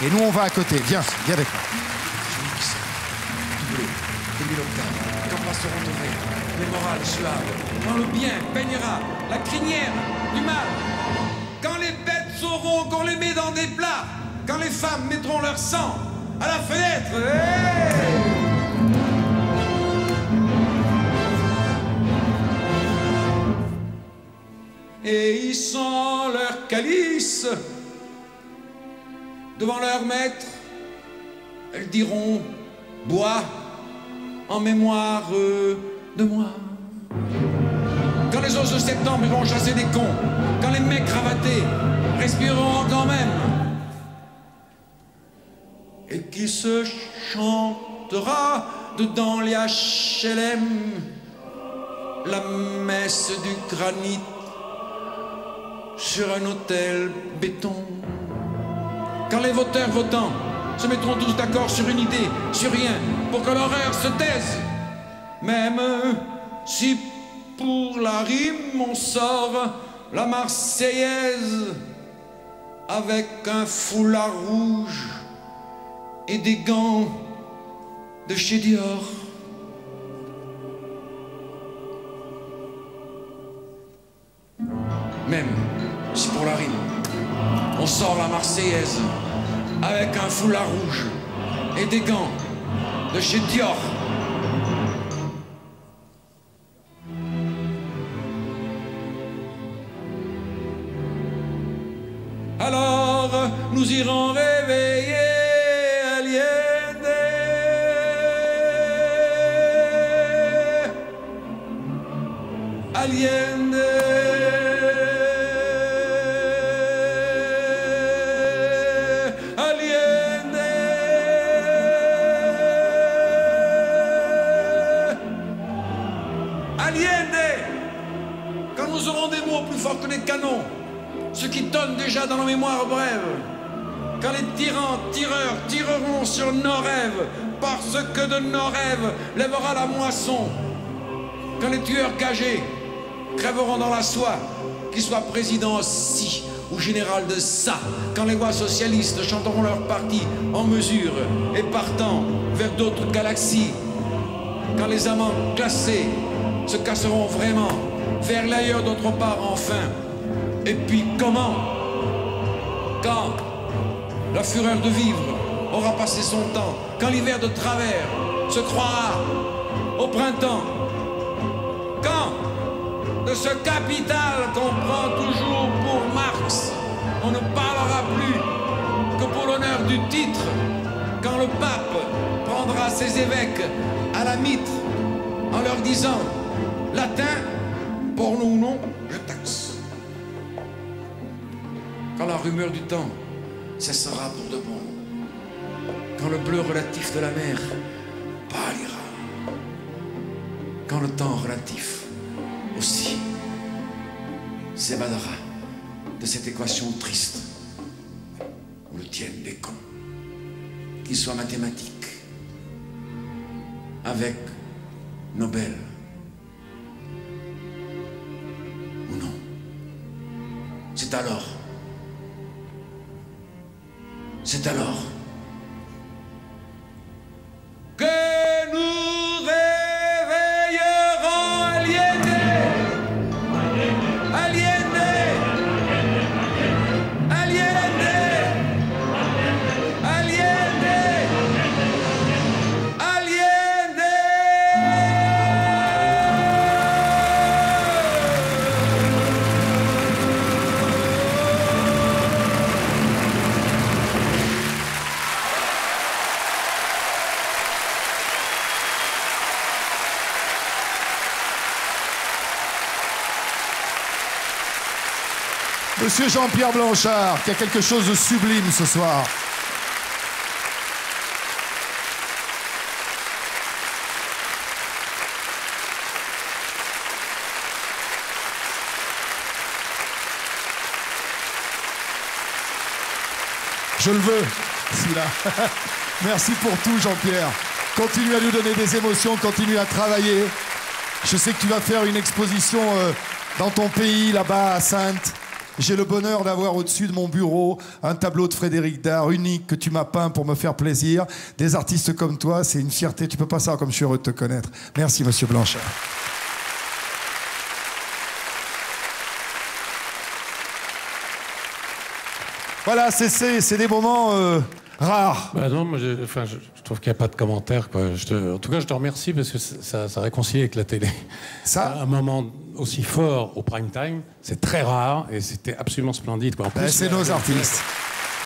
Et nous, on va à côté. Viens, viens avec moi. Quand passeront tombés les morales suaves, quand le bien baignera la crinière du mal, quand les bêtes sauront qu'on les met dans des plats, quand les femmes mettront leur sang à la fenêtre. Et ils sont leur calice devant leur maître, elles diront « Bois en mémoire de moi ». Quand les os de septembre iront chasser des cons, quand les mecs cravatés respireront quand même, et qui se chantera dedans les HLM la messe du granit sur un autel béton. Quand les voteurs votants se mettront tous d'accord sur une idée, sur rien, pour que l'horreur se taise, même si pour la rime on sort la Marseillaise avec un foulard rouge et des gants de chez Dior. Même si pour la rime on sort la Marseillaise avec un foulard rouge et des gants de chez Dior. Alors nous irons réveiller Allende. Allende. Quand nous aurons des mots plus forts que les canons, ceux qui tonnent déjà dans nos mémoires brèves, quand les tyrans, tireurs, tireront sur nos rêves, parce que de nos rêves lèvera la moisson, quand les tueurs gagés crèveront dans la soie, qu'ils soient président si ou général de ça, quand les voix socialistes chanteront leur parti en mesure et partant vers d'autres galaxies, quand les amants classés se casseront vraiment vers l'ailleurs d'autre part enfin. Et puis comment? Quand la fureur de vivre aura passé son temps, quand l'hiver de travers se croira au printemps, quand de ce capital qu'on prend toujours pour Marx, on ne parlera plus que pour l'honneur du titre, quand le pape prendra ses évêques à la mitre en leur disant latin, pour nous non, je taxe. Quand la rumeur du temps cessera pour de bon, quand le bleu relatif de la mer pâlira, quand le temps relatif aussi s'évadera de cette équation triste où le tiennent des cons, qu'ils soient mathématiques, avec Nobel ou non. C'est alors que nous réveillerons Allende. Allende. Allende. Allende. Allende. Monsieur Jean-Pierre Blanchard, qui a quelque chose de sublime ce soir. Je le veux, celui-là. Merci pour tout, Jean-Pierre. Continue à nous donner des émotions, continue à travailler. Je sais que tu vas faire une exposition dans ton pays, là-bas, à Saintes. J'ai le bonheur d'avoir au-dessus de mon bureau un tableau de Frédéric Dard unique que tu m'as peint pour me faire plaisir. Des artistes comme toi, c'est une fierté. Tu peux pas savoir comme je suis heureux de te connaître. Merci, monsieur Blanchard. Voilà, c'est des moments rares. Bah non, moi, je trouve qu'il n'y a pas de commentaire, quoi. En tout cas, je te remercie parce que ça réconcilie avec la télé. Ça, un moment aussi fort au prime time, c'est très rare et c'était absolument splendide, quoi. En plus, c'est nos artistes.